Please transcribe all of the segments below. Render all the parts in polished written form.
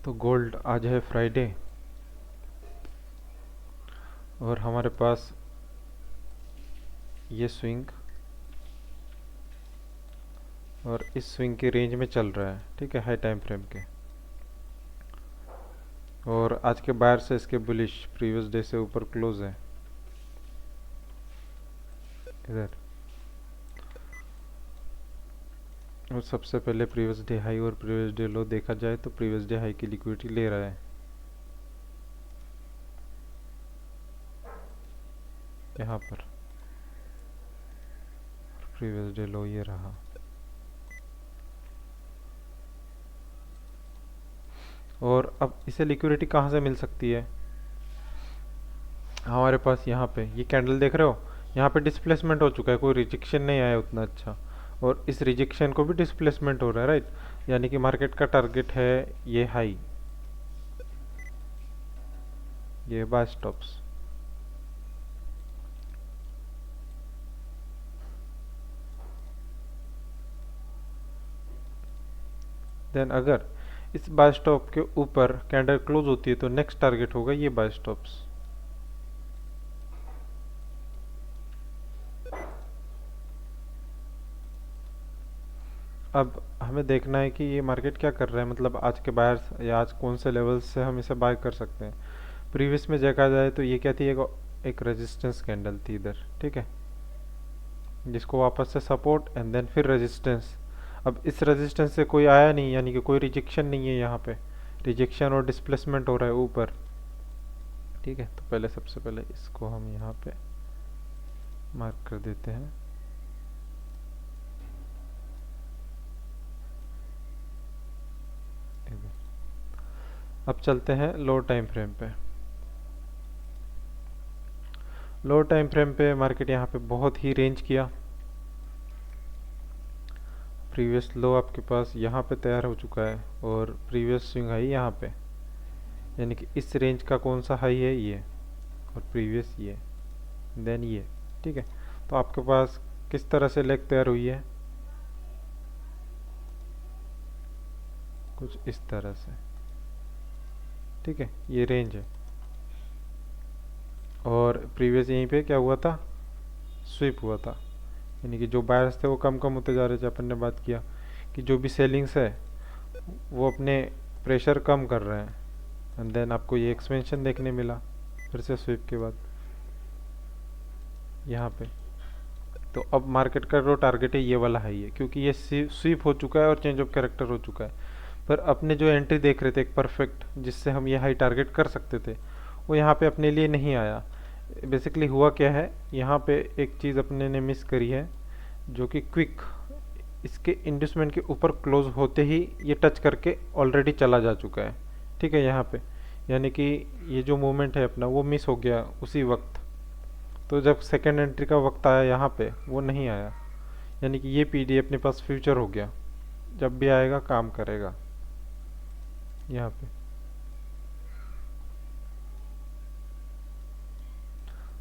तो गोल्ड आज है फ्राइडे और हमारे पास ये स्विंग और इस स्विंग की रेंज में चल रहा है। ठीक है, हाई टाइम फ्रेम के। और आज के बायर से इसके बुलिश प्रीवियस डे से ऊपर क्लोज है इधर। और सबसे पहले प्रीवियस डे हाई और प्रीवियस डे लो देखा जाए तो प्रीवियस डे हाई की लिक्विडिटी ले रहा है यहाँ पर। प्रीवियस डे लो ये रहा। और अब इसे लिक्विडिटी कहाँ से मिल सकती है? हमारे पास यहाँ पे ये कैंडल देख रहे हो, यहाँ पे डिस्प्लेसमेंट हो चुका है, कोई रिजेक्शन नहीं आया उतना अच्छा। और इस रिजेक्शन को भी डिस्प्लेसमेंट हो रहा है, राइट। यानी कि मार्केट का टारगेट है ये हाई, ये बाय स्टॉप्स। देन अगर इस बाय स्टॉप के ऊपर कैंडल क्लोज होती है तो नेक्स्ट टारगेट होगा ये बाय स्टॉप्स। अब हमें देखना है कि ये मार्केट क्या कर रहा है, मतलब आज के बायर्स या आज कौन से लेवल्स से हम इसे बाय कर सकते हैं। प्रीवियस में देखा जाए तो ये क्या थी, एक रेजिस्टेंस कैंडल थी इधर, ठीक है, जिसको वापस से सपोर्ट एंड देन फिर रेजिस्टेंस। अब इस रेजिस्टेंस से कोई आया नहीं, यानी कि कोई रिजेक्शन नहीं है, यहाँ पे रिजेक्शन और डिस्प्लेसमेंट हो रहा है ऊपर। ठीक है, तो पहले सबसे पहले इसको हम यहाँ पे मार्क कर देते हैं। अब चलते हैं लो टाइम फ्रेम पे। लो टाइम फ्रेम पे मार्केट यहाँ पे बहुत ही रेंज किया। प्रीवियस लो आपके पास यहाँ पे तैयार हो चुका है और प्रीवियस स्विंग हाई यहाँ पे, यानी कि इस रेंज का कौन सा हाई है ये, और प्रीवियस ये, देन ये। ठीक है, तो आपके पास किस तरह से लेग तैयार हुई है, कुछ इस तरह से। ठीक है, ये रेंज है। और प्रीवियस यहीं पे क्या हुआ था, स्विप हुआ था, यानी कि जो बायर्स थे वो कम कम होते जा रहे थे। अपन ने बात किया कि जो भी सेलिंग्स है वो अपने प्रेशर कम कर रहे हैं एंड देन आपको ये एक्सपेंशन देखने मिला फिर से स्विप के बाद यहाँ पे। तो अब मार्केट का जो टारगेट है ये वाला हाई है, क्योंकि ये स्वीप हो चुका है और चेंज ऑफ कैरेक्टर हो चुका है। पर अपने जो एंट्री देख रहे थे एक परफेक्ट, जिससे हम ये हाई टारगेट कर सकते थे, वो यहाँ पे अपने लिए नहीं आया। बेसिकली हुआ क्या है, यहाँ पे एक चीज़ अपने ने मिस करी है, जो कि क्विक इसके इंड्यूसमेंट के ऊपर क्लोज होते ही ये टच करके ऑलरेडी चला जा चुका है। ठीक है, यहाँ पे यानी कि ये जो मूवमेंट है अपना वो मिस हो गया उसी वक्त। तो जब सेकेंड एंट्री का वक्त आया यहाँ पे वो नहीं आया, यानी कि ये पीडी अपने पास फ्यूचर हो गया, जब भी आएगा काम करेगा यहाँ पे।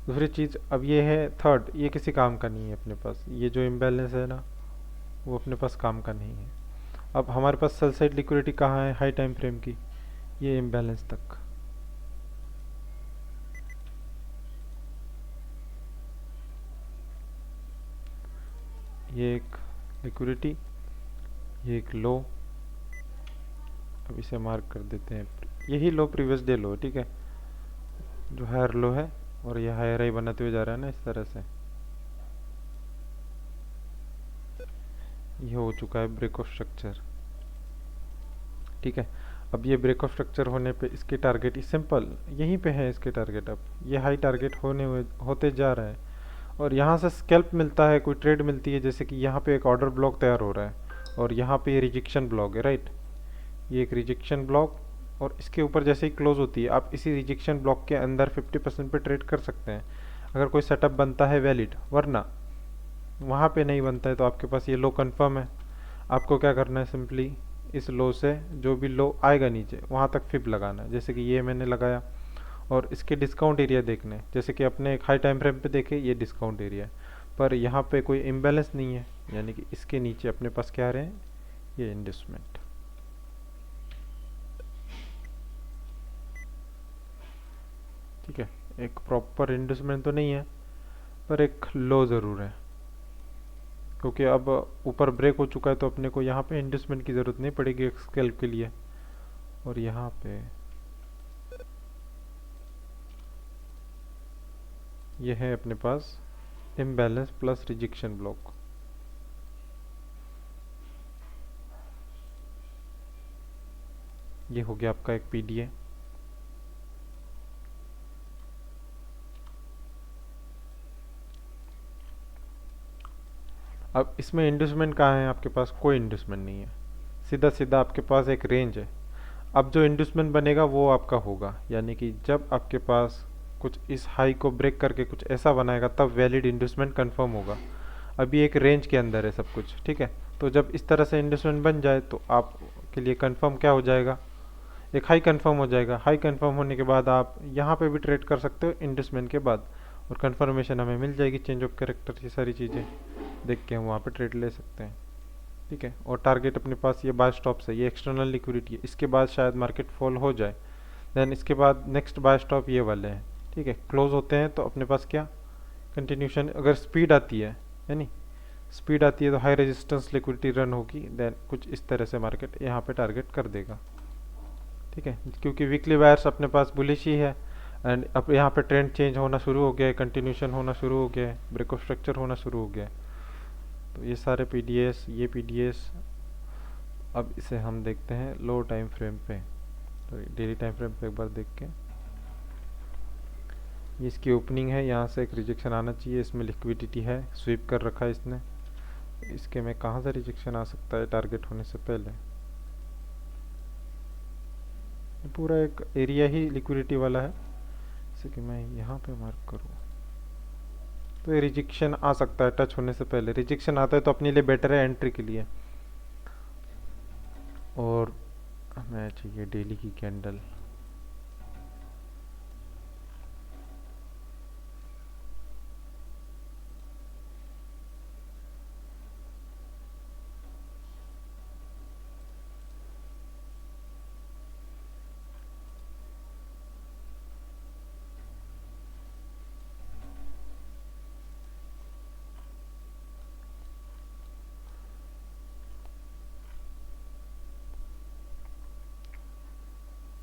दूसरी चीज़ अब ये है थर्ड, ये किसी काम का नहीं है अपने पास, ये जो इम्बैलेंस है ना वो अपने पास काम का नहीं है। अब हमारे पास सेल साइड लिक्विडिटी कहाँ है हाई टाइम फ्रेम की, ये इम्बैलेंस तक। ये एक लिक्विडिटी, ये एक लो, अब इसे मार्क कर देते हैं। यही लो प्रीवियस डे लो, ठीक है, जो हायर लो है और ये हायर हाई बनाते हुए जा रहा है ना इस तरह से। ये हो चुका है ब्रेक ऑफ स्ट्रक्चर। ठीक है, अब ये ब्रेक ऑफ स्ट्रक्चर होने पे इसके टारगेट सिंपल यहीं पे है, इसके टारगेट अब ये हाई टारगेट होते जा रहा है। और यहाँ से स्कैल्प मिलता है, कोई ट्रेड मिलती है, जैसे कि यहाँ पे एक ऑर्डर ब्लॉक तैयार हो रहा है और यहाँ पे ये रिजेक्शन ब्लॉक है, राइट। ये एक रिजेक्शन ब्लॉक और इसके ऊपर जैसे ही क्लोज होती है आप इसी रिजेक्शन ब्लॉक के अंदर 50% पे ट्रेड कर सकते हैं अगर कोई सेटअप बनता है वैलिड, वरना वहाँ पे नहीं बनता है तो आपके पास ये लो कंफर्म है। आपको क्या करना है, सिंपली इस लो से जो भी लो आएगा नीचे वहाँ तक फिप लगाना है, जैसे कि ये मैंने लगाया। और इसके डिस्काउंट एरिया देखने, जैसे कि अपने एक हाई टाइम फ्रेम पे देखे ये डिस्काउंट एरिया है, पर यहाँ पे कोई इम्बैलेंस नहीं है, यानी कि इसके नीचे अपने पास क्या आ रहे हैं, ये इन्वेस्टमेंट। ठीक है, एक प्रॉपर इंडस्टमेंट तो नहीं है पर एक लो ज़रूर है, क्योंकि अब ऊपर ब्रेक हो चुका है तो अपने को यहाँ पे इंडस्टमेंट की ज़रूरत नहीं पड़ेगी एक स्केल्प के लिए। और यहाँ पे ये है अपने पास इम्बैलेंस प्लस रिजेक्शन ब्लॉक। ये हो गया आपका एक पीडीए। अब इसमें इंडस्टमेंट कहाँ है, आपके पास कोई इंडस्टमेंट नहीं है, सीधा सीधा आपके पास एक रेंज है। अब जो इंडस्टमेंट बनेगा वो आपका होगा, यानी कि जब आपके पास कुछ इस हाई को ब्रेक करके कुछ ऐसा बनाएगा तब वैलिड इंडस्टमेंट कंफर्म होगा। अभी एक रेंज के अंदर है सब कुछ, ठीक है। तो जब इस तरह से इंडस्टमेंट बन जाए तो आपके लिए कंफर्म क्या हो जाएगा, एक हाई कंफर्म हो जाएगा। हाई कंफर्म होने के बाद आप यहाँ पे भी ट्रेड कर सकते हो इंडस्टमेंट के बाद, और कंफर्मेशन हमें मिल जाएगी चेंज ऑफ कैरेक्टर, ये सारी चीज़ें देख के हम वहाँ पे ट्रेड ले सकते हैं, ठीक है। और टारगेट अपने पास ये बाय स्टॉप्स है, ये एक्सटर्नल लिक्विडिटी है, इसके बाद शायद मार्केट फॉल हो जाए, देन इसके बाद नेक्स्ट बाय स्टॉप ये वाले हैं, ठीक है। क्लोज होते हैं तो अपने पास क्या कंटिन्यूशन, अगर स्पीड आती है यानी स्पीड आती है तो हाई रेजिस्टेंस लिक्विडिटी रन होगी, देन कुछ इस तरह से मार्केट यहाँ पे टारगेट कर देगा, ठीक है। क्योंकि वीकली वायर्स अपने पास बुलिश ही है, एंड अब यहाँ पे ट्रेंड चेंज होना शुरू हो गया है, कंटिन्यूशन होना शुरू हो गया है, ब्रेक ऑफ स्ट्रक्चर होना शुरू हो गया है। तो ये सारे पीडीएस, ये पीडीएस, अब इसे हम देखते हैं लो टाइम फ्रेम पे, तो डेली टाइम फ्रेम पे एक बार देख के, ये इसकी ओपनिंग है, यहाँ से एक रिजेक्शन आना चाहिए, इसमें लिक्विडिटी है, स्वीप कर रखा है इसने, इसके में कहाँ से रिजेक्शन आ सकता है टारगेट होने से पहले, पूरा एक एरिया ही लिक्विडिटी वाला है। जैसे कि मैं यहाँ पे मार्क करूँ तो ये रिजेक्शन आ सकता है टच होने से पहले, रिजेक्शन आता है तो अपने लिए बेटर है एंट्री के लिए। और हमें चाहिए डेली की कैंडल,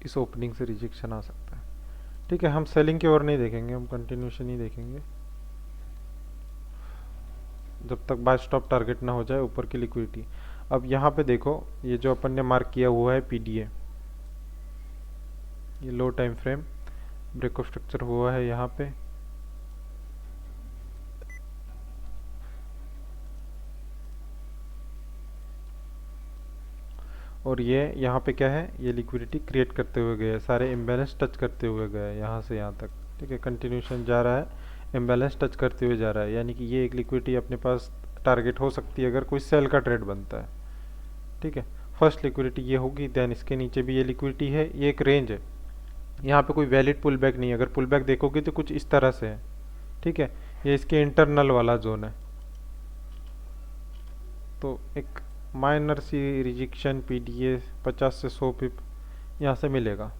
इस ओपनिंग से रिजेक्शन आ सकता है, ठीक है। हम सेलिंग की ओर नहीं देखेंगे, हम कंटिन्यूशन ही देखेंगे जब तक बाय स्टॉप टारगेट ना हो जाए ऊपर की लिक्विडिटी। अब यहाँ पे देखो, ये जो अपन ने मार्क किया हुआ है पीडीए, ये लो time frame break of structure हुआ है यहाँ पे, और ये यहाँ पे क्या है, ये लिक्विडिटी क्रिएट करते हुए गया है, सारे इम्बैलेंस टच करते हुए गया है यहाँ से यहाँ तक, ठीक है। कंटिन्यूशन जा रहा है, इम्बैलेंस टच करते हुए जा रहा है, यानी कि ये एक लिक्विडिटी अपने पास टारगेट हो सकती है अगर कोई सेल का ट्रेड बनता है, ठीक है। फर्स्ट लिक्विडिटी ये होगी, देन इसके नीचे भी ये लिक्विडिटी है, ये एक रेंज है, यहाँ पे कोई वैलिड पुल बैक नहीं है, अगर पुल बैक देखोगे तो कुछ इस तरह से है, ठीक है। ये इसके इंटरनल वाला जोन है, तो एक माइनर सी रिजेक्शन पीडीए 50 से 100 पिप यहाँ से मिलेगा,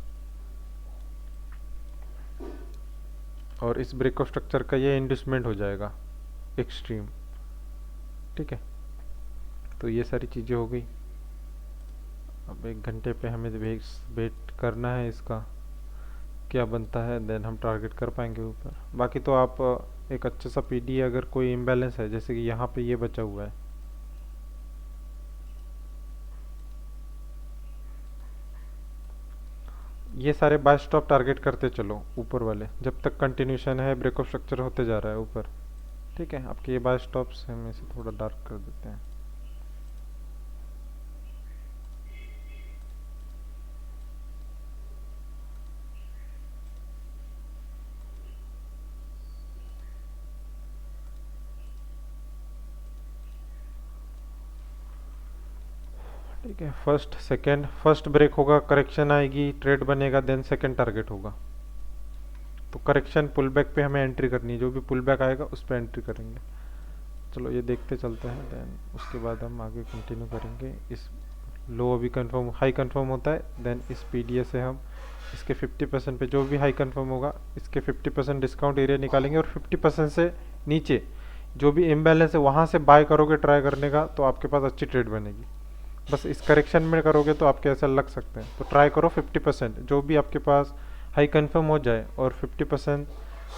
और इस ब्रेक ऑफ स्ट्रक्चर का ये इंडस्टमेंट हो जाएगा एक्सट्रीम, ठीक है। तो ये सारी चीज़ें हो गई। अब 1 घंटे पे हमें वेट करना है इसका क्या बनता है, देन हम टारगेट कर पाएंगे ऊपर। बाकी तो आप एक अच्छा सा पीडीए, अगर कोई इम्बैलेंस है जैसे कि यहाँ पे ये बचा हुआ है, ये सारे बाय स्टॉप टारगेट करते चलो ऊपर वाले, जब तक कंटिन्यूशन है ब्रेक ऑफ स्ट्रक्चर होते जा रहा है ऊपर, ठीक है। आपके ये बाय स्टॉप्स हम इसे थोड़ा डार्क कर देते हैं। ठीक है, फर्स्ट सेकंड, फर्स्ट ब्रेक होगा, करेक्शन आएगी, ट्रेड बनेगा, देन सेकंड टारगेट होगा। तो करेक्शन पुल बैक पे हमें एंट्री करनी है, जो भी पुल बैक आएगा उस पर एंट्री करेंगे। चलो ये देखते चलते हैं, देन उसके बाद हम आगे कंटिन्यू करेंगे। इस लो अभी कंफर्म, हाई कंफर्म होता है, देन इस पीडीए से हम इसके 50% पे जो भी हाई कंफर्म होगा इसके 50% डिस्काउंट एरिया निकालेंगे और 50% से नीचे जो भी इम्बैलेंस है वहाँ से बाय करोगे ट्राई करने का, तो आपके पास अच्छी ट्रेड बनेगी। बस इस करेक्शन में करोगे तो आपके ऐसा लग सकते हैं। तो ट्राई करो 50% जो भी आपके पास हाई कंफर्म हो जाए, और 50%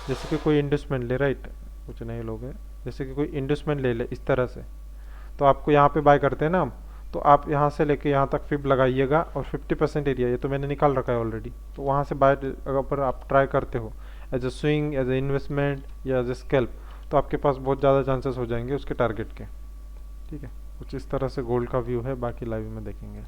जैसे कि कोई इन्वेस्टमेंट ले, राइट, कुछ नए लोग हैं, जैसे कि कोई इन्वेस्टमेंट ले ले इस तरह से, तो आपको यहाँ पे बाय करते हैं ना हम, तो आप यहाँ से लेके यहाँ तक फिब लगाइएगा और 50% एरिया, ये तो मैंने निकाल रखा है ऑलरेडी, तो वहाँ से बाय अगर आप ट्राई करते हो as a swing, as a investment या एज ए स्कैल्प, तो आपके पास बहुत ज़्यादा चांसेस हो जाएंगे उसके टारगेट के। ठीक है, कुछ इस तरह से गोल्ड का व्यू है, बाकी लाइव में देखेंगे।